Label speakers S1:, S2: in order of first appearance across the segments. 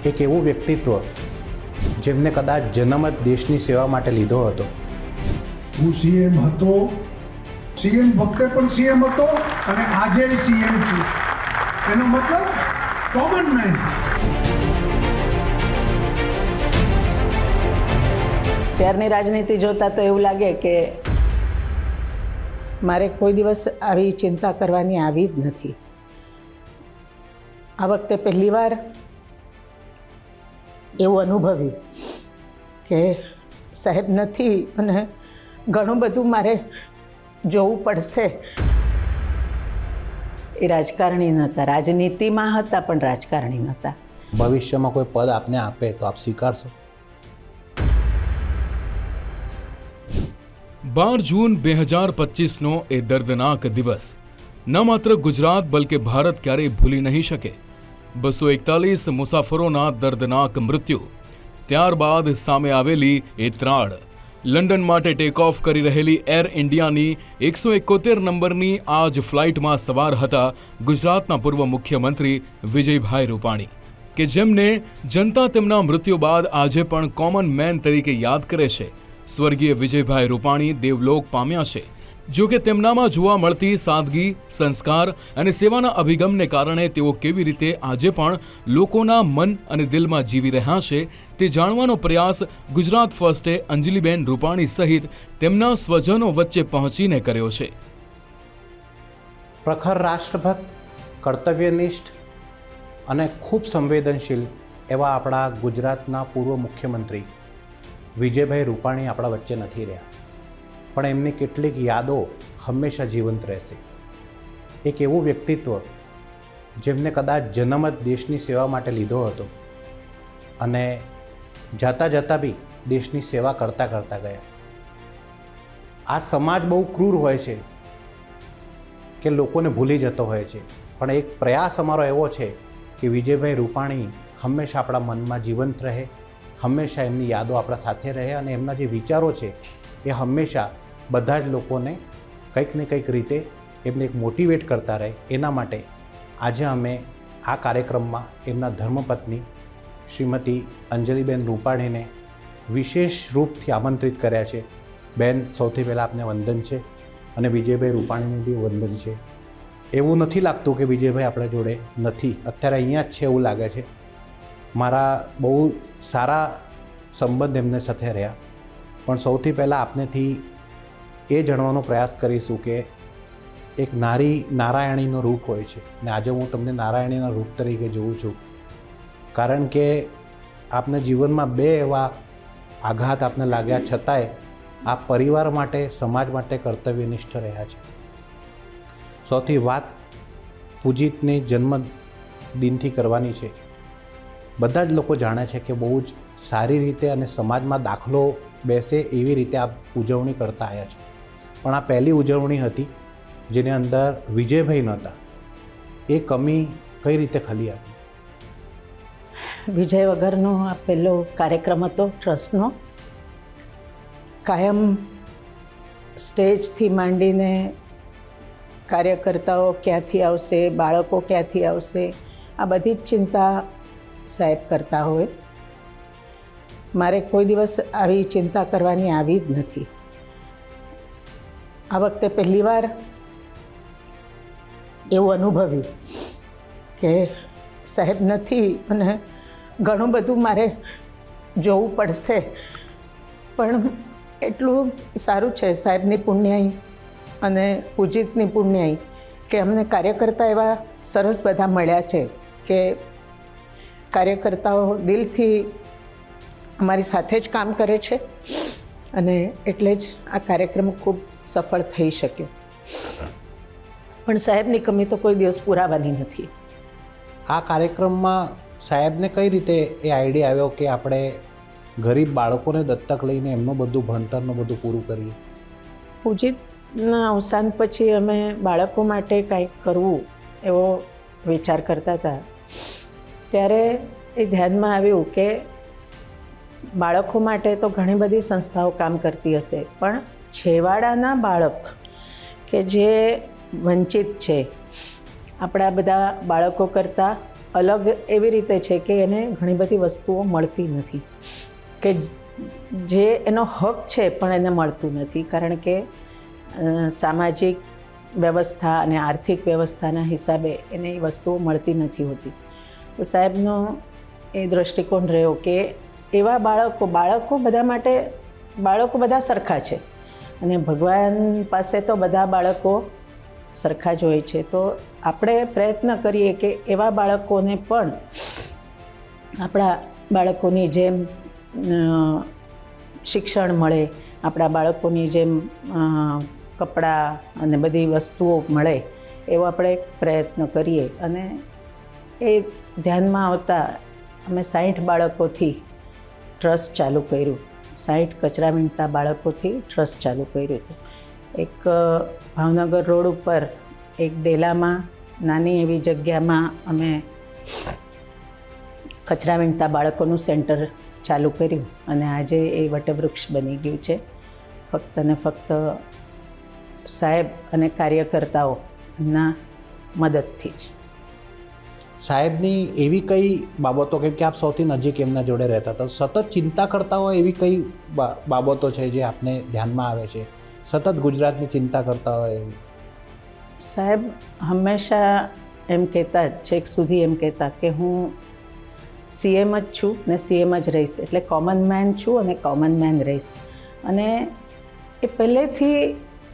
S1: એક એવું વ્યક્તિત્વ જેમને કદાચ જન્મ જ દેશની સેવા માટે લીધો હતો.
S2: હું સીએમ હતો, સીએમ વખતે પણ સીએમ હતો અને આજે સીએમ છું. એનો મતલબ કોમન મેન.
S3: ત્યારની રાજનીતિ જોતા તો એવું લાગે કે મારે કોઈ દિવસ આવી ચિંતા કરવાની આવી જ નથી. આ વખતે પહેલીવાર એવું અનુભવ્યું કે સાહેબ નથી અને ઘણું બધું મારે જોવું પડશે. એ રાજકારણી નહોતા, રાજનીતિમાં હતા પણ રાજકારણી નહોતા.
S1: ભવિષ્યમાં કોઈ પદ આપને આપે તો આપ સ્વીકારશો?
S4: 12 જૂન 2025નો એ દર્દનાક દિવસ ન માત્ર ગુજરાત બલકે ભારત ક્યારેય ભૂલી નહીં શકે. 241 મુસાફરોના દર્દનાક મૃત્યુ. ત્યારબાદ સામે આવેલી એ ત્રાડ. લંડન માટે ટેક ઓફ કરી રહેલી એર ઇન્ડિયાની 171 નંબરની આ જ ફ્લાઇટમાં સવાર હતા ગુજરાતના પૂર્વ મુખ્યમંત્રી વિજયભાઈ રૂપાણી, કે જેમને જનતા તેમના મૃત્યુ બાદ આજે પણ કોમન મેન તરીકે યાદ કરે છે. સ્વર્ગીય વિજયભાઈ રૂપાણી દેવલોક પામ્યા છે. જો કે તેમનામાં જોવા મળતી સાદગી, સંસ્કાર અને સેવાના અભિગમને કારણે તેઓ કેવી રીતે આજે પણ લોકોના મન અને દિલમાં જીવી રહ્યા છે તે જાણવાનો પ્રયાસ ગુજરાત ફર્સ્ટે અંજલિબેન રૂપાણી સહિત તેમના સ્વજનો વચ્ચે પહોંચીને કર્યો છે.
S1: પ્રખર રાષ્ટ્રભક્ત, કર્તવ્યનિષ્ઠ અને ખૂબ સંવેદનશીલ એવા આપણા ગુજરાતના પૂર્વ મુખ્યમંત્રી વિજયભાઈ રૂપાણી આપણા વચ્ચે નથી રહ્યા, પણ એમની કેટલીક યાદો હંમેશા જીવંત રહેશે. એક એવું વ્યક્તિત્વ જેમને કદાચ જન્મ જ દેશની સેવા માટે લીધો હતો અને જાતા જતાં બી દેશની સેવા કરતા કરતા ગયા. આ સમાજ બહુ ક્રૂર હોય છે કે લોકોને ભૂલી જતો હોય છે, પણ એક પ્રયાસ અમારો એવો છે કે વિજયભાઈ રૂપાણી હંમેશા આપણા મનમાં જીવંત રહે, હંમેશા એમની યાદો આપણા સાથે રહે અને એમના જે વિચારો છે એ હંમેશા બધા જ લોકોને કંઈક ને કંઈક રીતે એમને એક મોટિવેટ કરતા રહે. એના માટે આજે અમે આ કાર્યક્રમમાં એમના ધર્મપત્ની શ્રીમતી અંજલિબેન રૂપાણીને વિશેષ રૂપથી આમંત્રિત કર્યા છે. બેન, સૌથી પહેલાં આપને વંદન છે અને વિજયભાઈ રૂપાણીને બી વંદન છે. એવું નથી લાગતું કે વિજયભાઈ આપણા જોડે નથી, અત્યારે અહીંયા જ છે એવું લાગે છે. મારા બહુ સારા સંબંધ એમને સાથે રહ્યા, પણ સૌથી પહેલાં આપનેથી એ જાણવાનો પ્રયાસ કરીશું કે એક નારી નારાયણીનો રૂપ હોય છે ને આજે હું તમને નારાયણીના રૂપ તરીકે જોઉં છું, કારણ કે આપના જીવનમાં બે એવા આઘાત આપને લાગ્યા છતાંય આપ પરિવાર માટે, સમાજ માટે કર્તવ્યનિષ્ઠ રહ્યા છે. સૌથી વાત પૂજિતની જન્મદિનથી કરવાની છે. બધા જ લોકો જાણે છે કે બહુ જ સારી રીતે અને સમાજમાં દાખલો બેસે એવી રીતે આપ ઉજવણી કરતા આવ્યા છો, પણ આ પહેલી ઉજવણી હતી જેની અંદર વિજયભાઈ નહોતા. એ કમી કઈ રીતે ખલી આપી?
S3: વિજય વગરનો આ પહેલો કાર્યક્રમ હતો ટ્રસ્ટનો. કાયમ સ્ટેજથી માંડીને કાર્યકર્તાઓ ક્યાંથી આવશે, બાળકો ક્યાંથી આવશે, આ બધી જ ચિંતા સાહેબ કરતા હોય. મારે કોઈ દિવસ આવી ચિંતા કરવાની આવી જ નથી. આ વખતે પહેલીવાર એવું અનુભવ્યું કે સાહેબ નથી અને ઘણું બધું મારે જોવું પડશે. પણ એટલું સારું છે સાહેબની પુણ્યાઈ અને પૂજિતની પુણ્યાઈ કે અમને કાર્યકર્તા એવા સરસ બધા મળ્યા છે કે કાર્યકર્તાઓ દિલથી અમારી સાથે જ કામ કરે છે અને એટલે જ આ કાર્યક્રમ ખૂબ સફળ થઈ શક્યો. પણ સાહેબની કમી તો કોઈ દિવસ પુરાવાની નથી.
S1: આ કાર્યક્રમમાં સાહેબને કઈ રીતે એ આઈડિયા આવ્યો કે આપણે ગરીબ બાળકોને દત્તક લઈને એમનું બધું ભણતરનું બધું પૂરું કરીએ?
S3: પૂજિતના અવસાન પછી અમે બાળકો માટે કંઈક કરવું એવો વિચાર કરતા હતા. ત્યારે એ ધ્યાનમાં આવ્યું કે બાળકો માટે તો ઘણી બધી સંસ્થાઓ કામ કરતી હશે, પણ છેવાડાના બાળક કે જે વંચિત છે, આપણા બધા બાળકો કરતાં અલગ એવી રીતે છે કે એને ઘણી બધી વસ્તુઓ મળતી નથી, કે જે એનો હક છે પણ એને મળતું નથી, કારણ કે સામાજિક વ્યવસ્થા અને આર્થિક વ્યવસ્થાના હિસાબે એને એ વસ્તુઓ મળતી નથી હોતી. તો સાહેબનો એ દૃષ્ટિકોણ રહ્યો કે એવા બાળકો બધા સરખા છે અને ભગવાન પાસે તો બધા બાળકો સરખા જ હોય છે. તો આપણે પ્રયત્ન કરીએ કે એવા બાળકોને પણ આપણા બાળકોની જેમ શિક્ષણ મળે, આપણા બાળકોની જેમ કપડાં અને બધી વસ્તુઓ મળે, એવો આપણે પ્રયત્ન કરીએ. અને એ ધ્યાનમાં આવતા અમે 60 બાળકોથી ટ્રસ્ટ ચાલુ કર્યું, 60 કચરા વીણતા બાળકોથી ટ્રસ્ટ ચાલુ કર્યું હતું. એક ભાવનગર રોડ ઉપર એક ડેલામાં નાની એવી જગ્યામાં અમે કચરા વીણતા બાળકોનું સેન્ટર ચાલુ કર્યું અને આજે એ વટવૃક્ષ બની ગયું છે, ફક્ત ને ફક્ત સાહેબ અને કાર્યકર્તાઓના મદદથી જ.
S1: સાહેબની એવી કઈ બાબતો, કેમ કે આપ સૌથી નજીક એમના જોડે રહેતા હતા, સતત ચિંતા કરતા હોય એવી કઈ બાબતો છે જે આપને ધ્યાનમાં આવે છે, સતત ગુજરાતની ચિંતા કરતા હોય એવી?
S3: સાહેબ હંમેશા એમ કહેતા, છેક સુધી એમ કહેતા કે હું CM જ છું ને CM જ રહીશ, એટલે કોમન મેન છું અને કોમન મેન રહીશ. અને એ પહેલેથી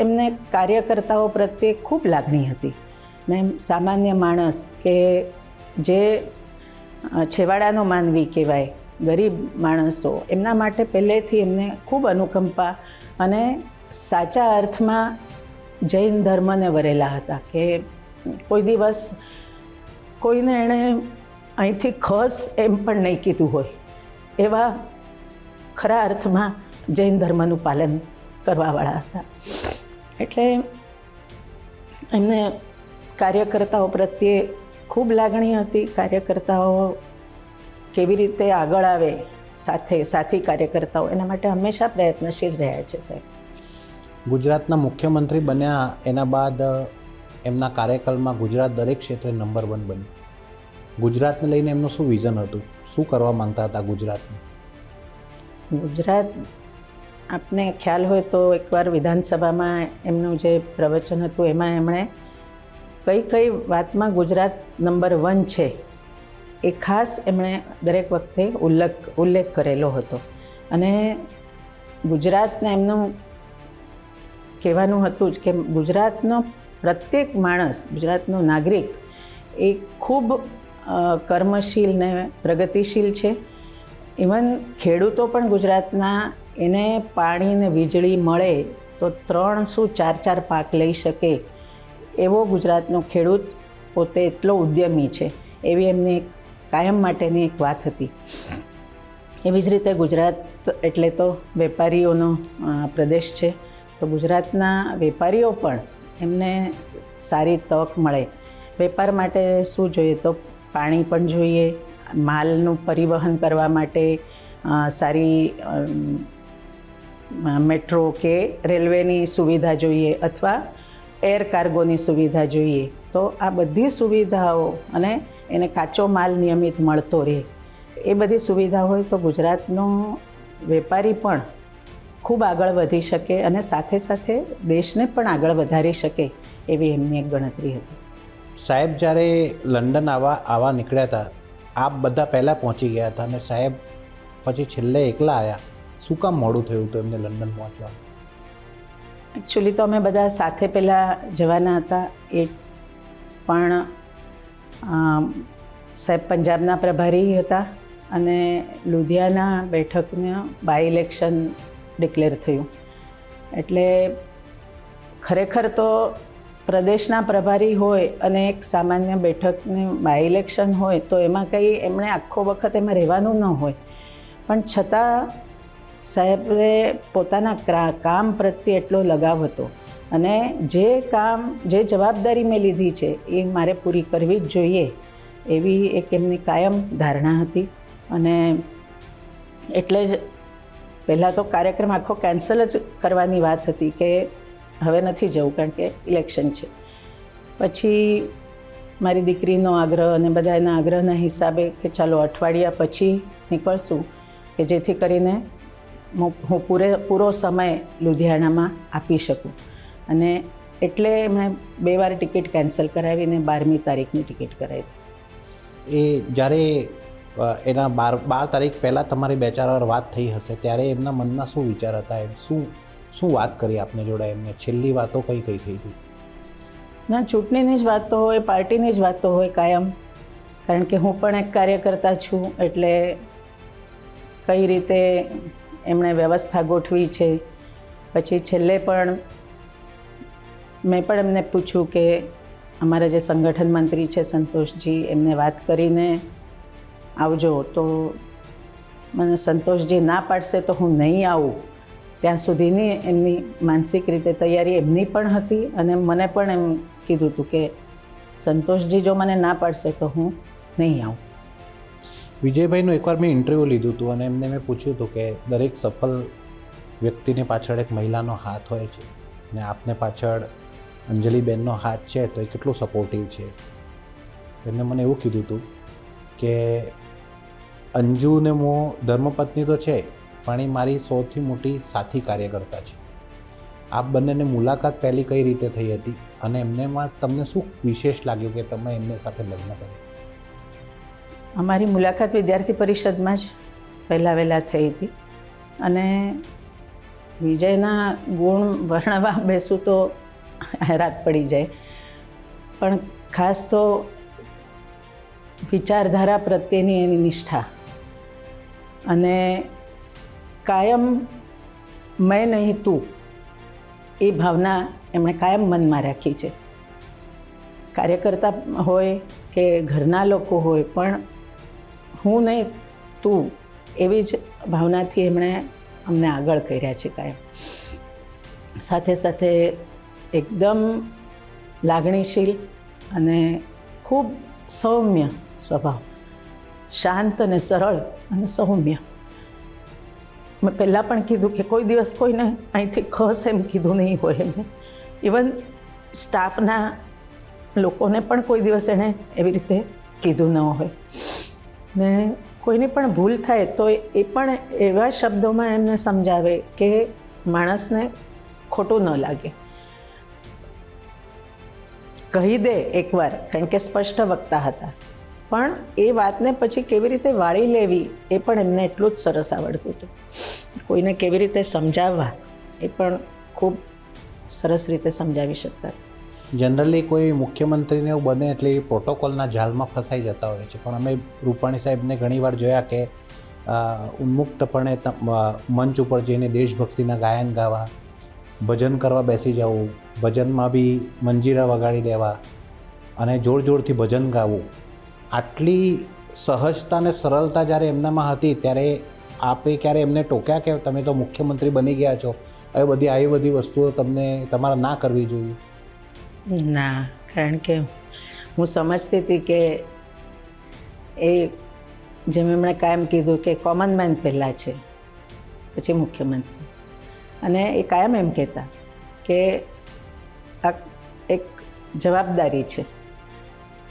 S3: એમને કાર્યકર્તાઓ પ્રત્યે ખૂબ લાગણી હતી. ને સામાન્ય માણસ કે જે છેવાડાનો માનવી કહેવાય, ગરીબ માણસો, એમના માટે પહેલેથી એમને ખૂબ અનુકંપા અને સાચા અર્થમાં જૈન ધર્મને વરેલા હતા. કે કોઈ દિવસ કોઈને એણે અહીંથી ખસ એમ પણ નહીં કીધું હોય, એવા ખરા અર્થમાં જૈન ધર્મનું પાલન કરવાવાળા હતા. એટલે એમને કાર્યકર્તાઓ પ્રત્યે ખૂબ લાગણી હતી. કાર્યકર્તાઓ કેવી રીતે આગળ આવે, સાથી કાર્યકર્તાઓ, એના માટે હંમેશા પ્રયત્નશીલ રહ્યા છે સાહેબ.
S1: ગુજરાતના મુખ્યમંત્રી બન્યા એના બાદ એમના કાર્યકાળમાં ગુજરાત દરેક ક્ષેત્રે નંબર 1 બન્યું. ગુજરાતને લઈને એમનું શું વિઝન હતું, શું કરવા માંગતા હતા ગુજરાતમાં?
S3: ગુજરાત, આપને ખ્યાલ હોય તો એકવાર વિધાનસભામાં એમનું જે પ્રવચન હતું એમાં એમણે કઈ વાતમાં ગુજરાત નંબર 1 છે એ ખાસ એમણે દરેક વખતે ઉલ્લેખ કરેલો હતો. અને ગુજરાતને એમનું કહેવાનું હતું જ કે ગુજરાતનો પ્રત્યેક માણસ, ગુજરાતનો નાગરિક એ ખૂબ કર્મશીલ ને પ્રગતિશીલ છે. ઇવન ખેડૂતો પણ ગુજરાતના, એને પાણી ને વીજળી મળે તો 3 શું 4 પાક લઈ શકે એવો ગુજરાતનો ખેડૂત પોતે એટલો ઉદ્યમી છે, એવી એમની કાયમ માટેની એક વાત હતી. એવી જ રીતે ગુજરાત એટલે તો વેપારીઓનો પ્રદેશ છે. તો ગુજરાતના વેપારીઓ પણ એમને સારી તક મળે. વેપાર માટે શું જોઈએ તો પાણી પણ જોઈએ, માલનું પરિવહન કરવા માટે સારી મેટ્રો કે રેલવેની સુવિધા જોઈએ અથવા એર કાર્ગોની સુવિધા જોઈએ. તો આ બધી સુવિધાઓ અને એને કાચો માલ નિયમિત મળતો રહે, એ બધી સુવિધા હોય તો ગુજરાતનો વેપારી પણ ખૂબ આગળ વધી શકે અને સાથે સાથે દેશને પણ આગળ વધારી શકે એવી એમની એક ગણતરી હતી.
S1: સાહેબ જ્યારે લંડન આવા નીકળ્યા હતા, આપ બધા પહેલાં પહોંચી ગયા હતા અને સાહેબ પછી છેલ્લે એકલા આવ્યા. શું કામ મોડું થયું હતું એમને લંડન પહોંચવા?
S3: એકચ્યુઅલી તો અમે બધા સાથે પહેલાં જવાના હતા. એ પણ સાહેબ પંજાબના પ્રભારી હતા અને લુધિયાના બેઠકને બાય ઇલેક્શન ડિક્લેર થયું. એટલે ખરેખર તો પ્રદેશના પ્રભારી હોય અને એક સામાન્ય બેઠકને બાય ઇલેક્શન હોય તો એમાં કંઈ એમણે આખો વખત એમાં રહેવાનું ન હોય, પણ છતાં સાહેબે પોતાના કામ પ્રત્યે એટલો લગાવ હતો અને જે જવાબદારી મેં લીધી છે એ મારે પૂરી કરવી જ જોઈએ એવી એક એમની કાયમ ધારણા હતી. અને એટલે જ પહેલાં તો કાર્યક્રમ આખો કેન્સલ જ કરવાની વાત હતી કે હવે નથી જવું કારણ કે ઇલેક્શન છે. પછી મારી દીકરીનો આગ્રહ અને બધા એના આગ્રહના હિસાબે કે ચાલો અઠવાડિયા પછી નીકળશું, કે જેથી કરીને હું પૂરો સમય લુધિયાણામાં આપી શકું. અને એટલે મેં 2 વાર ટિકિટ કેન્સલ કરાવીને 12મી તારીખની ટિકિટ કરાવી.
S1: એ જ્યારે એના 12 તારીખ પહેલાં તમારી 2-4 વાર વાત થઈ હશે, ત્યારે એમના મનમાં શું વિચાર હતા? એમ શું વાત કરી આપને જોડે? એમને છેલ્લી વાતો કઈ થઈ હતી?
S3: ના, ચૂંટણીની જ વાતો હોય, પાર્ટીની જ વાતો હોય કાયમ, કારણ કે હું પણ એક કાર્યકર્તા છું. એટલે કઈ રીતે એમણે વ્યવસ્થા ગોઠવી છે. પછી છેલ્લે પણ મેં પણ એમને પૂછ્યું કે અમારા જે સંગઠન મંત્રી છે સંતોષજી, એમને વાત કરીને આવજો. તો મને સંતોષજી ના પાડશે તો હું નહીં આવું, ત્યાં સુધીની એમની માનસિક રીતે તૈયારી એમની પણ હતી. અને મને પણ એમ કીધું હતું કે સંતોષજી જો મને ના પાડશે તો હું નહીં આવું.
S1: વિજયભાઈનું એકવાર મેં ઇન્ટરવ્યૂ લીધું હતું અને એમને મેં પૂછ્યું હતું કે દરેક સફળ વ્યક્તિની પાછળ એક મહિલાનો હાથ હોય છે, અને આપને પાછળ અંજલિબેનનો હાથ છે, તો એ કેટલું સપોર્ટિવ છે. એમને મને એવું કીધું હતું કે અંજુ ને હું ધર્મપત્ની તો છે, પણ એ મારી સૌથી મોટી સાથી કાર્યકર્તા છે. આપ બંનેને મુલાકાત પહેલી કઈ રીતે થઈ હતી, અને એમનેમાં તમને શું વિશેષ લાગ્યું કે તમે એમને સાથે લગ્ન કર્યા?
S3: અમારી મુલાકાત વિદ્યાર્થી પરિષદમાં જ વહેલા થઈ હતી. અને વિજયના ગુણ વર્ણવવા બેસું તો રાત પડી જાય, પણ ખાસ તો વિચારધારા પ્રત્યેની એની નિષ્ઠા અને કાયમ મેં નહીં તું, એ ભાવના એમણે કાયમ મનમાં રાખી છે. કાર્યકર્તા હોય કે ઘરના લોકો હોય, પણ હું નહીં તું, એવી જ ભાવનાથી એમણે અમને આગળ કર્યા છે કાયમ. સાથે સાથે એકદમ લાગણીશીલ અને ખૂબ સૌમ્ય સ્વભાવ, શાંત અને સરળ અને સૌમ્ય. મેં પહેલાં પણ કીધું કે કોઈ દિવસ કોઈને અહીંથી ખસ એમ કીધું નહીં હોય એમને. ઇવન સ્ટાફના લોકોને પણ કોઈ દિવસ એણે એવી રીતે કીધું ન હોય. ને કોઈની પણ ભૂલ થાય તો એ પણ એવા શબ્દોમાં એમને સમજાવે કે માણસને ખોટું ન લાગે. કહી દે એકવાર, કારણ કે સ્પષ્ટ વક્તા હતા, પણ એ વાતને પછી કેવી રીતે વાળી લેવી એ પણ એમને એટલું જ સરસ આવડતું હતું. કોઈને કેવી રીતે સમજાવવા એ પણ ખૂબ સરસ રીતે સમજાવી શકતા.
S1: જનરલી કોઈ મુખ્યમંત્રીને એવું બને એટલે એ પ્રોટોકોલના જાલમાં ફસાઈ જતા હોય છે, પણ અમે રૂપાણી સાહેબને ઘણીવાર જોયા કે ઉન્મુક્તપણે મંચ ઉપર જઈને દેશભક્તિના ગાયન ગાવા, ભજન કરવા બેસી જવું, ભજનમાં બી મંજીરા વગાડી દેવા અને જોર જોરથી ભજન ગાવું. આટલી સહજતા અને સરળતા જ્યારે એમનામાં હતી, ત્યારે આપે ક્યારે એમને ટોક્યા કે તમે તો મુખ્યમંત્રી બની ગયા છો, આવી બધી વસ્તુઓ તમને તમારે ના કરવી જોઈએ?
S3: ના, કારણ કે હું સમજતી હતી કે એ જેમ એમણે કાયમ કીધું કે કોમન મેન પહેલાં છે, પછી મુખ્યમંત્રી. અને એ કાયમ એમ કહેતા કે આ એક જવાબદારી છે,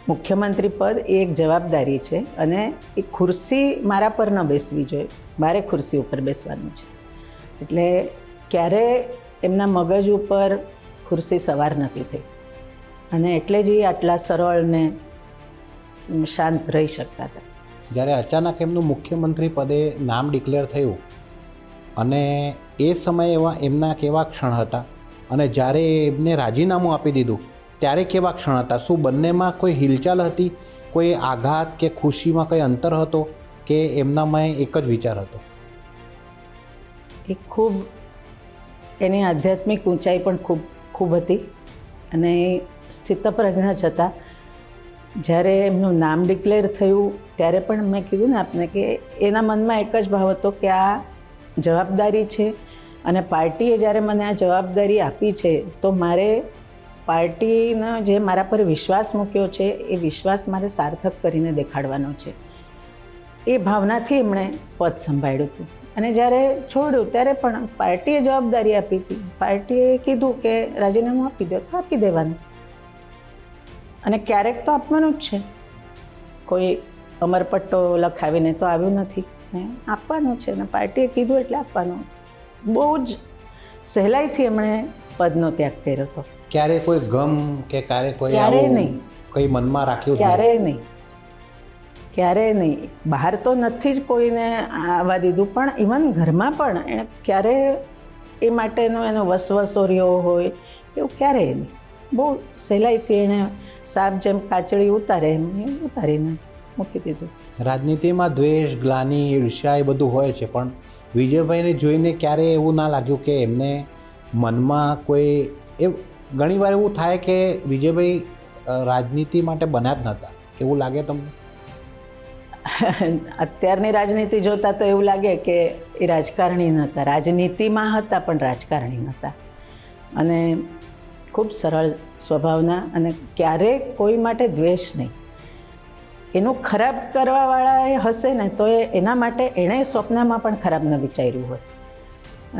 S3: મુખ્યમંત્રી પદ એ એક જવાબદારી છે, અને એ ખુરશી મારા પર ન બેસવી જોઈએ, મારે ખુરશી ઉપર બેસવાનું છે. એટલે ક્યારે એમના મગજ ઉપર ખુરશી સવાર નથી થઈ, અને એટલે જ એ આટલા સરળ ને શાંત રહી શકતા હતા.
S1: જ્યારે અચાનક એમનું મુખ્યમંત્રી પદે નામ ડિક્લેર થયું, અને એ સમયે એમના કેવા ક્ષણ હતા, અને જ્યારે એમને રાજીનામું આપી દીધું ત્યારે કેવા ક્ષણ હતા? શું બંનેમાં કોઈ હિલચાલ હતી, કોઈ આઘાત કે ખુશીમાં કંઈ અંતર હતો, કે એમનામાં એક જ વિચાર હતો?
S3: એ ખૂબ એની આધ્યાત્મિક ઊંચાઈ પણ ખૂબ હતી, અને સ્થિતપ્રજ્ઞ જ હતા. જ્યારે એમનું નામ ડિક્લેર થયું ત્યારે પણ મેં કીધું ને આપને કે એના મનમાં એક જ ભાવ હતો કે આ જવાબદારી છે, અને પાર્ટીએ જ્યારે મને આ જવાબદારી આપી છે તો મારે પાર્ટીનો જે મારા પર વિશ્વાસ મૂક્યો છે એ વિશ્વાસ મારે સાર્થક કરીને દેખાડવાનો છે. એ ભાવનાથી એમણે પદ સંભાળ્યું હતું. અને જ્યારે છોડ્યું ત્યારે પણ પાર્ટીએ જવાબદારી આપી હતી, પાર્ટીએ કીધું કે રાજીનામું આપી દો તો આપી દેવાનું. અને ક્યારેક તો આપવાનું જ છે. કોઈ અમરપટ્ટો લખાવીને તો આવ્યું નથી ને આપવાનું છે ને પાર્ટીએ કીધું એટલે આપવાનું. બહુ જ સહેલાઈથી એમણે પદનો ત્યાગ કર્યો હતો.
S1: ક્યારે કોઈ ગમ કે ક્યારે કોઈ
S3: ક્યારેય
S1: આવું
S3: નહીં.
S1: કંઈ મનમાં રાખ્યું જ નહીં?
S3: ક્યારેય નહીં, ક્યારેય નહીં. બહાર તો નથી જ કોઈને આવવા દીધું, પણ ઇવન ઘરમાં પણ એણે ક્યારેય એ માટેનો એનો વસવસો રહ્યો હોય એવું ક્યારેય નહીં. બહુ સહેલાઈથી એણે સાપ જેમ કાચળી ઉતારે એમ એ ઉતારીને મૂકી દીધું.
S1: રાજનીતિમાં દ્વેષ, ગ્લાનિ, ઈર્ષ્યા એ બધું હોય છે, પણ વિજયભાઈને જોઈને ક્યારેય એવું ના લાગ્યું કે એમને મનમાં કોઈ એ ઘણીવાર એવું થાય કે વિજયભાઈ રાજનીતિ માટે બન્યા જ નહોતા એવું લાગે તમને?
S3: અત્યારની રાજનીતિ જોતા તો એવું લાગે કે એ રાજકારણી નહોતા. રાજનીતિમાં હતા પણ રાજકારણી નહોતા. અને ખૂબ સરળ સ્વભાવના અને ક્યારેય કોઈ માટે દ્વેષ નહીં. એનું ખરાબ કરવાવાળા એ હશે ને તો એના માટે એણે સ્વપ્નમાં પણ ખરાબ ન વિચાર્યું હોય.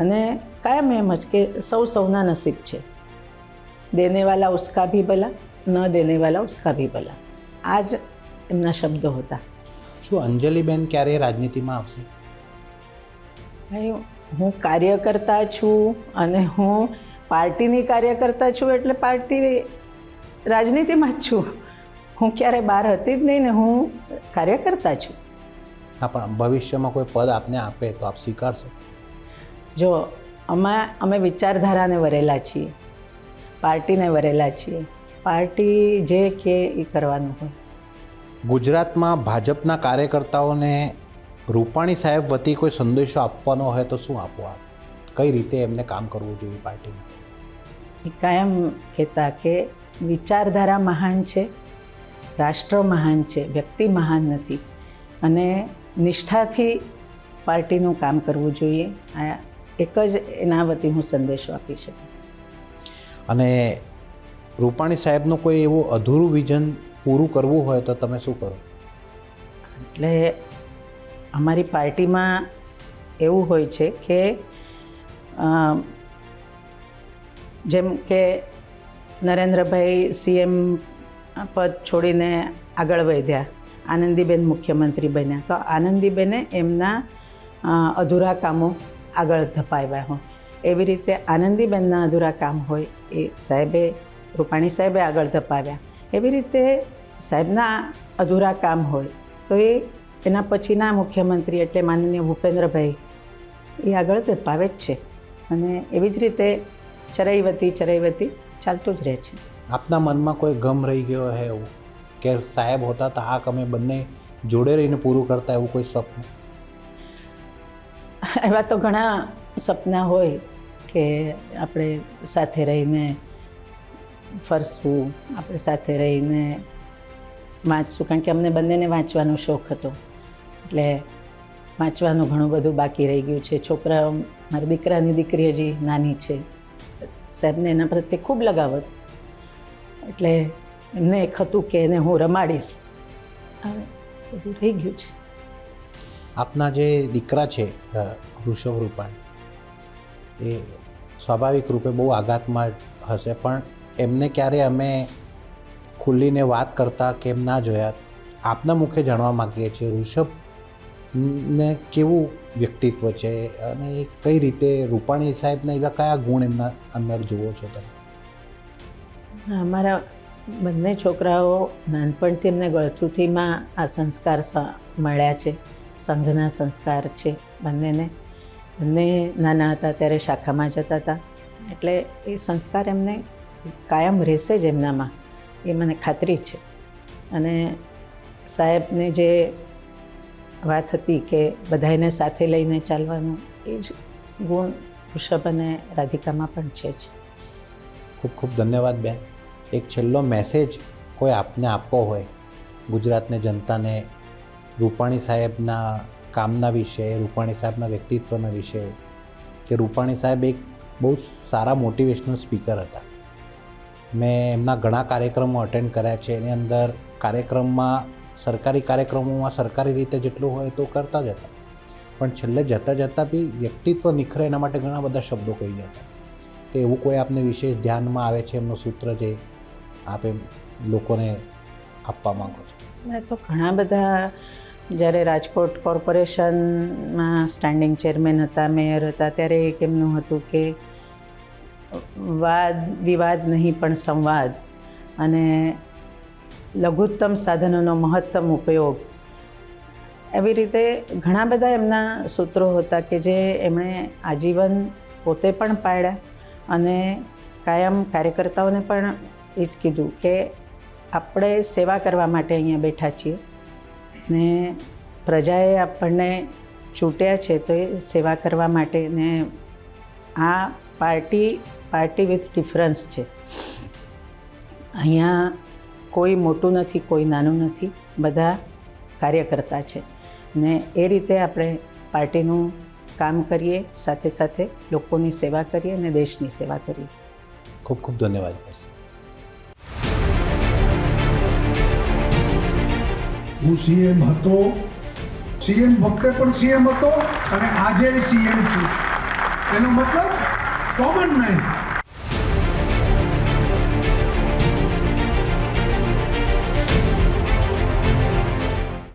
S3: અને કાયમ એમ જ કે સૌના નસીબ છે. દેને વાલા ઉસકા ભી ભલા, ન દેને વાલા ઉસકા ભી ભલા. આ જ એમના શબ્દો હતા.
S1: શું અંજલિબેન ક્યારે રાજનીતિમાં આવશે?
S3: ભાઈ, હું કાર્યકર્તા છું અને હું પાર્ટીની કાર્યકર્તા છું એટલે પાર્ટી રાજનીતિમાં જ છું. હું ક્યારે બહાર હતી જ નહીં ને હું કાર્યકર્તા છું.
S1: હા, પણ ભવિષ્યમાં કોઈ પદ આપને આપે તો આપ સ્વીકારશો?
S3: જો અમે વિચારધારાને વરેલા છીએ, પાર્ટીને વરેલા છીએ. પાર્ટી જે કે એ કરવાનું હોય.
S1: ગુજરાતમાં ભાજપના કાર્યકર્તાઓને રૂપાણી સાહેબ વતી કોઈ સંદેશો આપવાનો હોય તો શું આપો આપ? કઈ રીતે એમને કામ કરવું જોઈએ પાર્ટીમાં?
S3: એ કાયમ કહેતા કે વિચારધારા મહાન છે, રાષ્ટ્ર મહાન છે, વ્યક્તિ મહાન નથી. અને નિષ્ઠાથી પાર્ટીનું કામ કરવું જોઈએ. આ એક જ એના વતી હું સંદેશો આપી શકીશ.
S1: અને રૂપાણી સાહેબનું કોઈ એવું અધૂરું વિઝન પૂરું કરવું હોય તો તમે શું કરો?
S3: એટલે અમારી પાર્ટીમાં એવું હોય છે કે જેમ કે નરેન્દ્રભાઈ સીએમ પદ છોડીને આગળ વધ્યા, આનંદીબેન મુખ્યમંત્રી બન્યા, તો આનંદીબેને એમના અધૂરા કામો આગળ ધપાવ્યા હોય. એવી રીતે આનંદીબેનના અધૂરા કામ હોય એ સાહેબે, રૂપાણી સાહેબે આગળ ધપાવ્યા. એવી રીતે સાહેબના અધૂરા કામ હોય તો એના પછીના મુખ્યમંત્રી એટલે માનનીય ભૂપેન્દ્રભાઈ એ આગળ ધપાવે જ છે. અને એવી જ રીતે ચરૈવતી ચાલતું જ રહે છે.
S1: આપના મનમાં કોઈ ગમ રહી ગયો હે એવું કે સાહેબ હોતા તો આ અમે બંને જોડે રહીને પૂરું કરતા, એવું કોઈ સ્વપ્ન?
S3: એવા તો ઘણા સપના હોય કે આપણે સાથે રહીને ફરશું, આપણે સાથે રહીને વાંચશું. કારણ કે અમને બંનેને વાંચવાનો શોખ હતો એટલે વાંચવાનું ઘણું બધું બાકી રહી ગયું છે. છોકરાઓ, મારા દીકરાની દીકરી હજી નાની છે, સાહેબને એના પ્રત્યે ખૂબ લગાવ હતો એટલે એમને એક હતું કે એને હું રમાડીશ. બધું રહી ગયું છે.
S1: આપના જે દીકરા છે ઋષભ રૂપાણી, એ સ્વાભાવિક રૂપે બહુ આઘાતમાં હશે, પણ એમને ક્યારે અમે ખુલ્લીને વાત કરતા કેમ ના જોયા? આપના મુખે જાણવા માગીએ છીએ ઋષભને કેવું વ્યક્તિત્વ છે અને એ કઈ રીતે રૂપાણી સાહેબના એવા કયા ગુણ એમના અંદર જુઓ છો તમે?
S3: અમારા બંને છોકરાઓ નાનપણથી એમને ગળથુથીમાં આ સંસ્કાર મળ્યા છે, સંઘના સંસ્કાર છે બંનેને. બંને નાના હતા ત્યારે શાખામાં જતા હતા એટલે એ સંસ્કાર એમને કાયમ રહેશે જ એમનામાં, એ મને ખાતરી છે. અને સાહેબને જે વાત હતી કે બધાને સાથે લઈને ચાલવાનું, એ જ ગુણ ઋષભ અને રાધિકામાં પણ છે જ.
S1: ખૂબ ખૂબ ધન્યવાદ બેન. એક છેલ્લો મેસેજ કોઈ આપને આપવો હોય ગુજરાતને જનતાને રૂપાણી સાહેબના કામના વિશે, રૂપાણી સાહેબના વ્યક્તિત્વના વિશે, કે રૂપાણી સાહેબ એક બહુ સારા મોટિવેશનલ સ્પીકર હતા. મેં એમના ઘણા કાર્યક્રમો અટેન્ડ કર્યા છે. એની અંદર કાર્યક્રમમાં, સરકારી કાર્યક્રમોમાં સરકારી રીતે જેટલું હોય તો કરતા જ હતા, પણ છેલ્લે જતાં બી વ્યક્તિત્વ નિખરે એના માટે ઘણા બધા શબ્દો કહી જતા. તો એવું કોઈ આપને વિશેષ ધ્યાનમાં આવે છે એમનું સૂત્ર જે આપ એમ લોકોને આપવા માંગો છો?
S3: મેં તો ઘણા બધા, જ્યારે રાજકોટ કોર્પોરેશનમાં સ્ટેન્ડિંગ ચેરમેન હતા, મેયર હતા, ત્યારે એક એમનું હતું કે વાદ વિવાદ નહીં પણ સંવાદ, અને લઘુત્તમ સાધનોનો મહત્તમ ઉપયોગ. એવી રીતે ઘણા બધા એમના સૂત્રો હતા કે જે એમણે આજીવન પોતે પણ પાળ્યા અને કાયમ કાર્યકર્તાઓને પણ એ જ કીધું કે આપણે સેવા કરવા માટે અહીંયા બેઠા છીએ ને પ્રજાએ આપણને ચૂંટ્યા છે તો એ સેવા કરવા માટે. ને આ પાર્ટી વિથ ડિફરન્સ છે. અહીંયા કોઈ મોટું નથી, કોઈ નાનું નથી, બધા કાર્યકર્તા છે ને એ રીતે આપણે પાર્ટીનું કામ કરીએ, સાથે સાથે લોકોની સેવા કરીએ અને દેશની સેવા કરીએ.
S1: ખૂબ ખૂબ ધન્યવાદ.
S2: હું સીએમ હતો, સીએમ વખતે પણ સીએમ હતો અને આજે સીએમ છું. એનો મતલબ કોમન મેન.